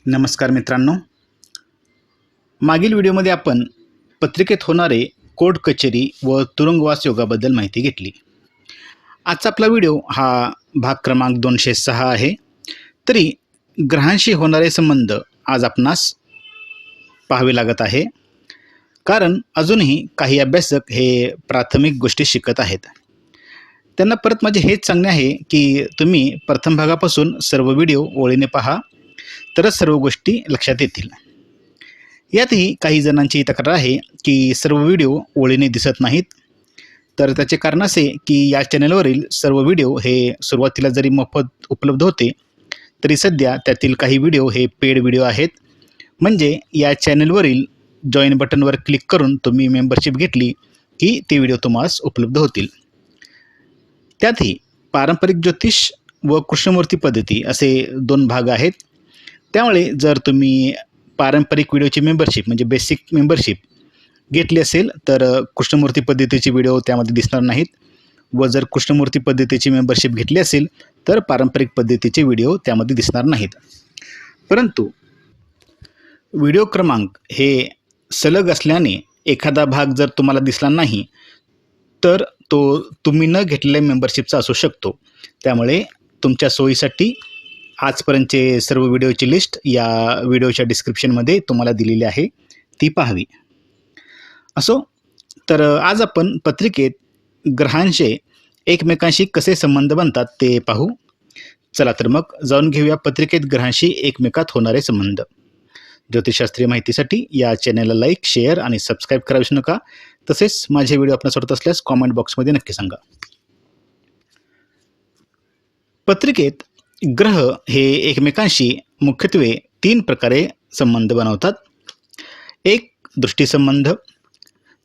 नमस्कार मित्रांनो, मागील व्हिडिओमध्ये आपण पत्रिकेत होणारे कोर्ट कचेरी व तुरुंगवास योगाबद्दल माहिती घेतली। आजचा आपला व्हिडिओ हा भाग क्रमांक 206 आहे। तरी ग्रहांशी होणारे संबंध आज आपणास पाहावे लागत आहे, कारण अजूनही काही अभ्यासक हे प्राथमिक गोष्टी शिकत आहेत। त्यांना परत माझे हेच सांगणे आहे की तुम्ही प्रथम भागापासून सर्व व्हिडिओ ओळीने पहा, तरच सर्व गोष्टी लक्षात येतील। यातही काही जणांची तक्रार आहे की सर्व व्हिडिओ ओळीने दिसत नाहीत, तर त्याचे कारण असे की या चॅनलवरील सर्व व्हिडिओ हे सुरुवातीला जरी मोफत उपलब्ध होते, तरी सध्या त्यातील काही व्हिडिओ हे पेड व्हिडिओ आहेत। म्हणजे या चॅनलवरील जॉईन बटनवर क्लिक करून तुम्ही मेंबरशिप घेतली की ते व्हिडिओ तुम्हाला उपलब्ध होतील। त्यातही पारंपरिक ज्योतिष व कृष्णमूर्ती पद्धती असे दोन भाग आहेत। त्यामुळे जर तुम्ही पारंपरिक व्हिडिओची मेंबरशिप म्हणजे बेसिक मेंबरशिप घेतली असेल तर कृष्णमूर्ती पद्धतीचे व्हिडिओ त्यामध्ये दिसणार नाहीत, व जर कृष्णमूर्ती पद्धतीची मेंबरशिप घेतली असेल तर पारंपरिक पद्धतीचे व्हिडिओ त्यामध्ये दिसणार नाहीत। परंतु व्हिडिओ क्रमांक हे सलग असल्याने एखादा भाग जर तुम्हाला दिसला नाही तर तो तुम्ही न घेतलेल्या मेंबरशिपचा असू शकतो। त्यामुळे तुमच्या सोयीसाठी आजपर्यंतचे सर्व व्हिडिओची लिस्ट या व्हिडिओच्या डिस्क्रिप्शनमध्ये तुम्हाला दिलेली आहे, ती पाहावी। असो, तर आज आपण पत्रिकेत ग्रहांचे एकमेकांशी कसे संबंध बनतात ते पाहू। चला तर मग जाऊन घेऊया पत्रिकेत ग्रहांशी एकमेकात होणारे संबंध। ज्योतिषशास्त्रीय माहितीसाठी या चॅनलला लाईक, शेअर आणि सबस्क्राईब करायला विसरू नका। तसेच माझे व्हिडिओ आपणास आवडत असल्यास कॉमेंट बॉक्समध्ये नक्की सांगा। पत्रिकेत ग्रह हे एकमेकांशी मुख्यत्वे 3 प्रकारे संबंध बनवतात। 1 दृष्टी संबंध,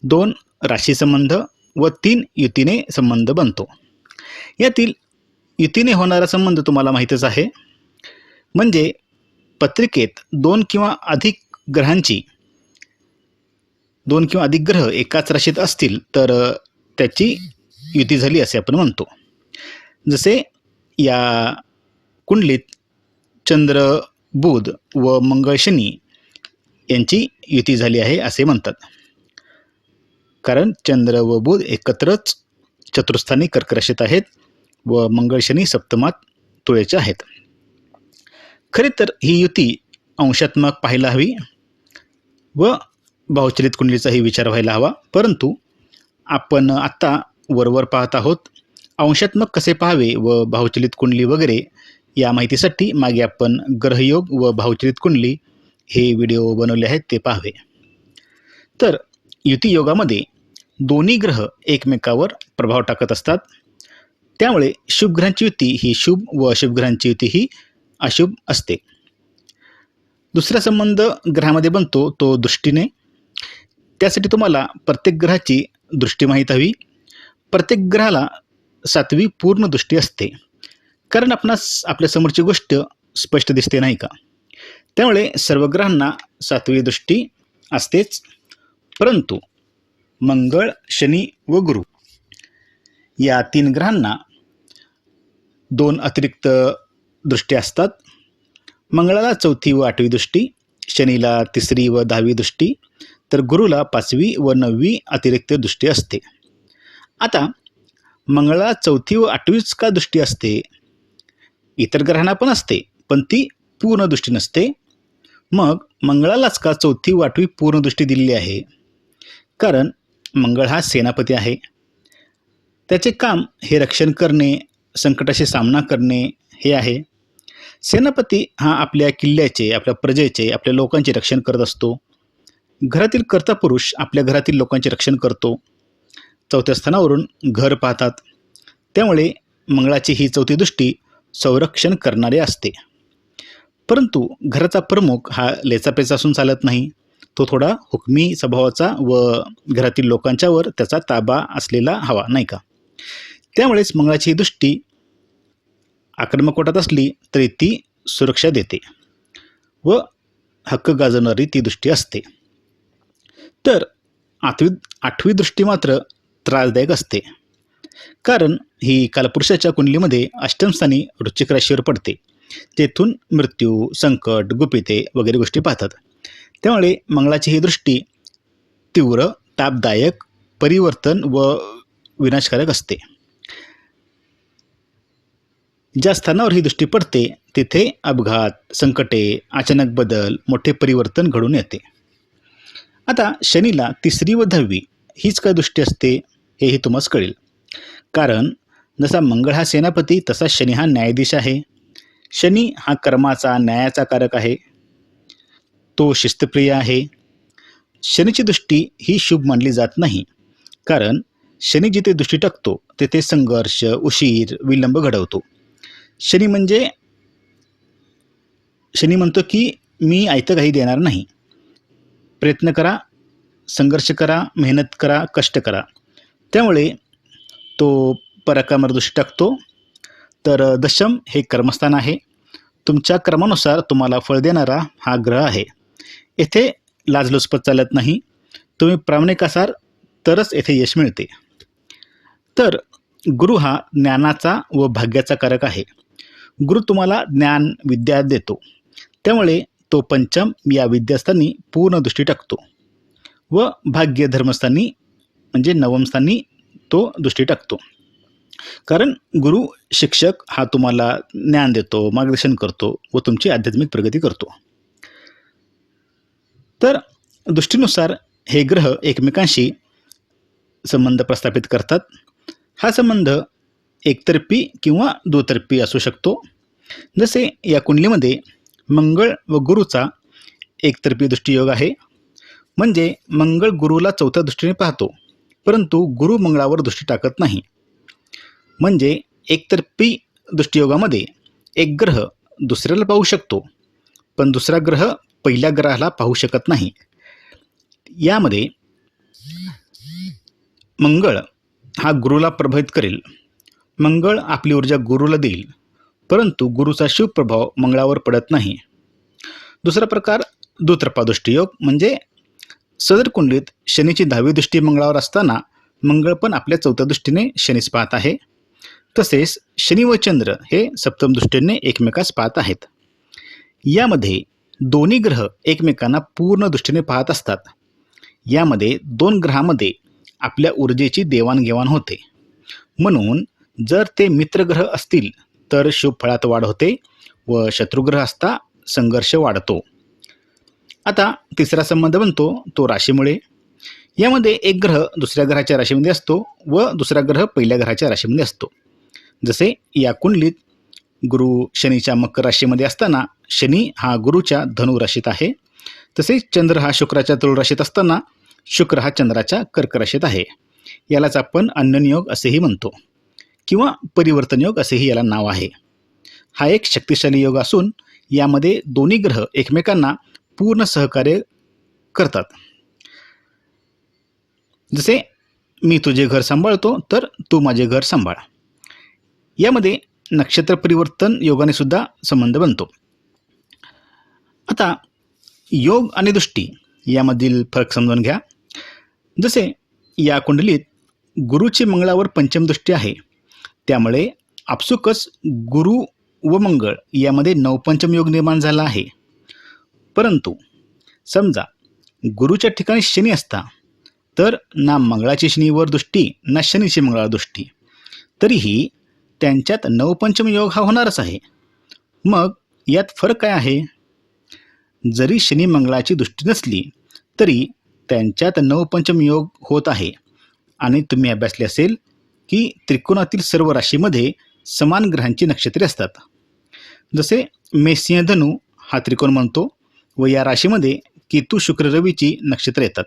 2 राशी संबंध व 3 युतीने संबंध बनतो। यातील युतीने होणारा संबंध तुम्हाला माहीतच आहे। म्हणजे पत्रिकेत 2 किंवा अधिक ग्रह एकाच राशीत असतील तर त्याची युती झाली असे आपण म्हणतो। जसे या कुंडलीत चंद्र, बुध व मंगळ, शनी यांची युती झाली आहे असे म्हणतात, कारण चंद्र व बुध एकत्रच चतुर्थानी कर्क राशीत आहेत व मंगळ, शनी सप्तमात तुळेचे आहेत। खरे तर ही युती अंशात्मक पाहायला हवी व भावचलित कुंडलीचाही विचार व्हायला हवा, परंतु आपण आत्ता वरवर पाहत आहोत। अंशात्मक कसे पाहावे व भावचलित कुंडली वगैरे या माहितीसाठी मागे आपण ग्रहयोग व भावचलित कुंडली हे व्हिडिओ बनवले आहेत, ते पाहावे। तर युती योगामध्ये दोन्ही ग्रह एकमेकावर प्रभाव टाकत असतात। त्यामुळे शुभ ग्रहांची युती ही शुभ व अशुभ ग्रहांची युती ही अशुभ असते। दुसरा संबंध ग्रहामध्ये बनतो तो दृष्टीने। त्यासाठी तुम्हाला प्रत्येक ग्रहाची दृष्टी माहीत हवी। प्रत्येक ग्रहाला 7वी पूर्ण दृष्टी असते, कारण आपणास आपल्या समोरची गोष्ट स्पष्ट दिसते, नाही का? त्यामुळे सर्व ग्रहांना 7वी दृष्टी असतेच। परंतु मंगळ, शनी व गुरु या 3 ग्रहांना 2 अतिरिक्त दृष्टी असतात। मंगळाला 4थी व 8वी दृष्टी, शनीला 3री व 10वी दृष्टी, तर गुरुला 5वी व 9वी अतिरिक्त दृष्टी असते। आता मंगळाला 4थी व 8वीच का दृष्टी असते? इतर ग्रहांना पण असते, पण ती पूर्ण दृष्टी नसते। मग मंगळालाच का 4थी व 8वी पूर्ण दृष्टी दिलेली आहे? कारण मंगळ हा सेनापती आहे। त्याचे काम हे रक्षण करणे, संकटाशी सामना करणे हे आहे। सेनापती हा आपल्या किल्ल्याचे, आपल्या प्रजेचे, आपल्या लोकांचे रक्षण करत असतो। घरातील कर्ता पुरुष आपल्या घरातील लोकांचे रक्षण करतो। 4थ्या स्थानावरून घर पाहतात, त्यामुळे मंगळाची ही 4थी दृष्टी संरक्षण करणारे असते। परंतु घराचा प्रमुख हा लेचापेचा असून चालत नाही, तो थोडा हुकमी स्वभावाचा व घरातील लोकांच्यावर त्याचा ताबा असलेला हवा, नाही का? त्यामुळेच मंगळाची ही दृष्टी आक्रमक वाटत असली तरी ती सुरक्षा देते व हक्क गाजवणारी ती दृष्टी असते। तर 8वी दृष्टी मात्र त्रासदायक असते, कारण ही कालपुरुषाच्या कुंडलीमध्ये 8म स्थानी वृश्चिक राशीवर पडते तेथून मृत्यू, संकट, गुपिते वगैरे गोष्टी पाहतात. त्यामुळे मंगळाची ही दृष्टी तीव्र, तापदायक, परिवर्तन व विनाशकारक असते. ज्या स्थानावर ही दृष्टी पडते तिथे अपघात, संकटे, अचानक बदल, मोठे परिवर्तन घडून येते. आता शनीला 3री व 10वी हीच काय दृष्टी असते हेही तुम्हाला कळेल. कारण जसा मंगळ हा सेनापती तसा शनी हा न्यायाधीश आहे. शनी हा कर्माचा, न्यायाचा कारक आहे. तो शिस्तप्रिय आहे. शनीची दृष्टी ही शुभ मानली जात नाही. कारण शनी जिथे दृष्टी टाकतो तेथे संघर्ष, उशीर, विलंब घडवतो. शनी म्हणतो की मी आयतं काही देणार नाही. प्रयत्न करा, संघर्ष करा, मेहनत करा, कष्ट करा. त्यामुळे तो पराक्रमावर दृष्टी टाकतो. तर दशम हे कर्मस्थान आहे. तुमच्या कर्मानुसार तुम्हाला फळ देणारा हा ग्रह आहे. येथे लाजलुचपत चालत नाही. तुम्ही प्रामाणिक असाल तरच येथे यश मिळते. तर गुरु हा ज्ञानाचा व भाग्याचा कारक आहे. गुरु तुम्हाला ज्ञान, विद्या देतो. त्यामुळे तो पंचम या विद्यास्थानी पूर्ण दृष्टी टाकतो व भाग्य धर्मस्थानी म्हणजे नवम स्थानी तो दृष्टी टाकतो. कारण गुरु शिक्षक हा तुम्हाला ज्ञान देतो, मार्गदर्शन करतो व तुमची आध्यात्मिक प्रगती करतो. तर दृष्टीनुसार हे ग्रह एकमेकांशी संबंध प्रस्थापित करतात. हा संबंध एकतर्फी किंवा दुतर्फी असू शकतो. जसे या कुंडलीमध्ये मंगळ व गुरुचा एकतर्फी दृष्टीयोग आहे. म्हणजे मंगळ गुरुला 4थ्या दृष्टीने पाहतो, परंतु गुरु मंगळावर दृष्टी टाकत नाही. म्हणजे एकतर्फी दृष्टियोगामध्ये एक ग्रह दुसऱ्याला पाहू शकतो, पण दुसरा ग्रह पहिल्या ग्रहाला पाहू शकत नाही. यामध्ये मंगळ हा गुरुला प्रभावित करेल. मंगळ आपली ऊर्जा गुरुला देईल, परंतु गुरुचा शुभ प्रभाव मंगळावर पडत नाही. दुसरा प्रकार दुतर्फा दृष्टियोग. म्हणजे सदर कुंडलीत शनीची 10वी दृष्टी मंगळावर असताना मंगळ पण आपल्या 4थ्या दृष्टीने शनीस पाहत आहे. तसेच शनी व चंद्र हे सप्तम दृष्टीने एकमेकास पाहत आहेत. यामध्ये दोन्ही ग्रह एकमेकांना पूर्ण दृष्टीने पाहत असतात. यामध्ये 2 ग्रहामध्ये आपल्या ऊर्जेची देवाणघेवाण होते. म्हणून जर ते मित्रग्रह असतील तर शुभ फळात वाढ होते व शत्रुग्रह असता संघर्ष वाढतो. आता तिसरा संबंध बनतो तो राशीमुळे. यामध्ये एक ग्रह दुसऱ्या ग्रहाच्या राशीमध्ये असतो व दुसरा ग्रह पहिल्या ग्रहाच्या राशीमध्ये असतो. जसे या कुंडलीत गुरु शनीच्या मकर राशीमध्ये असताना शनी हा गुरुच्या धनु राशीत आहे. तसेच चंद्र हा शुक्राच्या तुळ राशीत असताना शुक्र हा चंद्राच्या कर्क राशीत आहे. यालाच आपण अन्योन्योग असेही म्हणतो किंवा परिवर्तन योग असेही याला नाव आहे. हा एक शक्तिशाली योग असून यामध्ये दोन्ही ग्रह एकमेकांना पूर्ण सहकार्य करतात. जसे मी तुझे घर सांभाळतो तर तू माझे घर सांभाळ. यामध्ये नक्षत्र परिवर्तन योगाने सुद्धा संबंध बनतो. आता योग आणि दृष्टी यामधील फरक समजून घ्या. जसे या कुंडलीत गुरुची मंगळावर पंचम दृष्टी आहे. त्यामुळे आपसुकच गुरु व मंगळ यामध्ये नवपंचम योग निर्माण झाला आहे. परंतु समजा गुरुच्या ठिकाणी शनी असता तर ना मंगळाची शनीवर दृष्टी ना शनीची मंगळावर दृष्टी, तरीही त्यांच्यात नवपंचम योग हा होणारच आहे. मग यात फरक काय आहे? जरी शनी मंगळाची दृष्टी नसली तरी त्यांच्यात नवपंचम योग होत आहे. आणि तुम्ही अभ्यासले असेल की त्रिकोणातील सर्व राशीमध्ये समान ग्रहांची नक्षत्रे असतात. जसे मेष धनु हा त्रिकोण म्हणतो व या राशीमध्ये केतू शुक्र रवीची नक्षत्र येतात.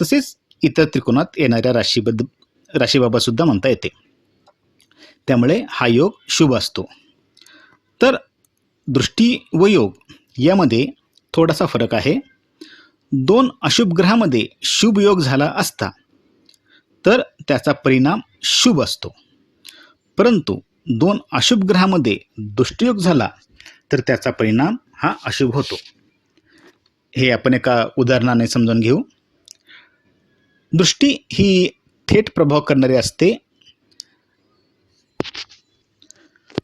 तसेच इतर त्रिकोणात येणाऱ्या राशीबाबत सुद्धा म्हणता येते. त्यामुळे हा योग शुभ असतो. तर दृष्टी व योग यामध्ये थोडासा फरक आहे. 2 अशुभ ग्रहामध्ये शुभ योग झाला असता तर त्याचा परिणाम शुभ असतो, परंतु 2 अशुभ ग्रहामध्ये दृष्टियोग झाला तर त्याचा परिणाम हा अशुभ होतो. हे आपण एका उदाहरणाने समजून घेऊ. दृष्टी ही थेट प्रभाव करणारी असते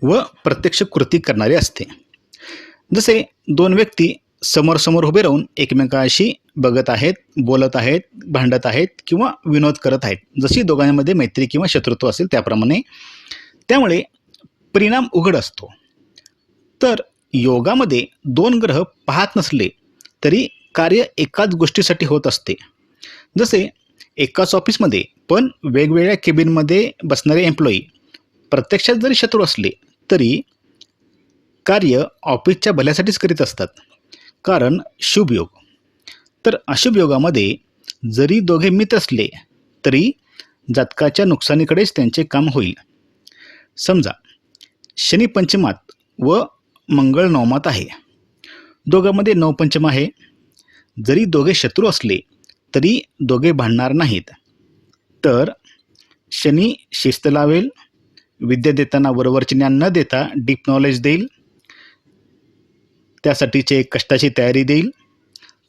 व प्रत्यक्ष कृती करणारे असते. जसे दोन व्यक्ती समोरासमोर उभे राहून एकमेकांशी बघत आहेत, बोलत आहेत, भांडत आहेत किंवा विनोद करत आहेत. जशी दोघांमध्ये मैत्री किंवा शत्रुत्व असेल त्याप्रमाणे. त्यामुळे परिणाम उघड असतो. तर योगामध्ये दोन ग्रह पाहत नसले तरी कार्य एकाच गोष्टीसाठी होत असते. जसे एकाच ऑफिसमध्ये पण वेगवेगळ्या केबिनमध्ये बसणारे एम्प्लॉई प्रत्यक्षात जरी शत्रू असले तरी कार्य ऑफिसच्या भल्यासाठीच करीत असतात. कारण शुभयोग. तर अशुभ योगामध्ये जरी दोघे मित्र असले तरी जातकाच्या नुकसानीकडेच त्यांचे काम होईल. समजा शनी पंचमात व मंगळ नवमात आहे. दोघांमध्ये नवपंचम आहे. जरी दोघे शत्रू असले तरी दोघे भांडणार नाहीत. तर शनी शिस्त लावेल, विद्या देताना वरवरचे ज्ञान न देता डीप नॉलेज देईल, त्यासाठीचे कष्टाची तयारी देईल.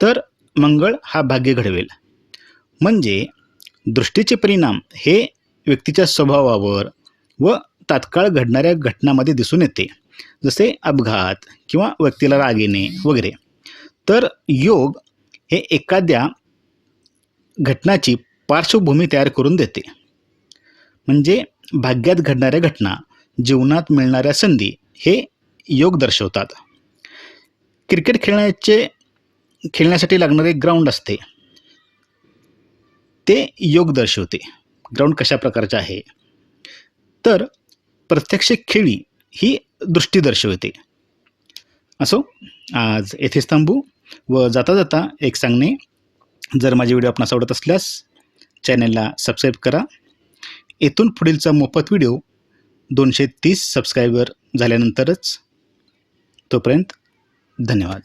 तर मंगळ हा भाग्य घडवेल. म्हणजे दृष्टीचे परिणाम हे व्यक्तीच्या स्वभावावर व तात्काळ घडणाऱ्या घटनांमध्ये दिसून येते. जसे अपघात किंवा व्यक्तीला राग येणे वगैरे. तर योग हे एखाद्या घटनाची पार्श्वभूमी तयार करून देते. म्हणजे भाग्यात घडणाऱ्या घटना, जीवनात मिळणाऱ्या संधी हे योग दर्शवतात. क्रिकेट खेळण्यासाठी लागणारे ग्राउंड असते ते योग दर्शवते. ग्राउंड कशा प्रकारचे आहे. तर प्रत्यक्ष खेळी ही दृष्टी दर्शवते. असो, आज येथेच थांबू व जाता जाता एक सांगणे. जर माझे व्हिडिओ आपणास आवडत असल्यास चॅनलला सबस्क्राईब करा. येथून पुढीलचा मोफत व्हिडिओ 230 सबस्क्रायबर झाल्यानंतरच. तोपर्यंत धन्यवाद.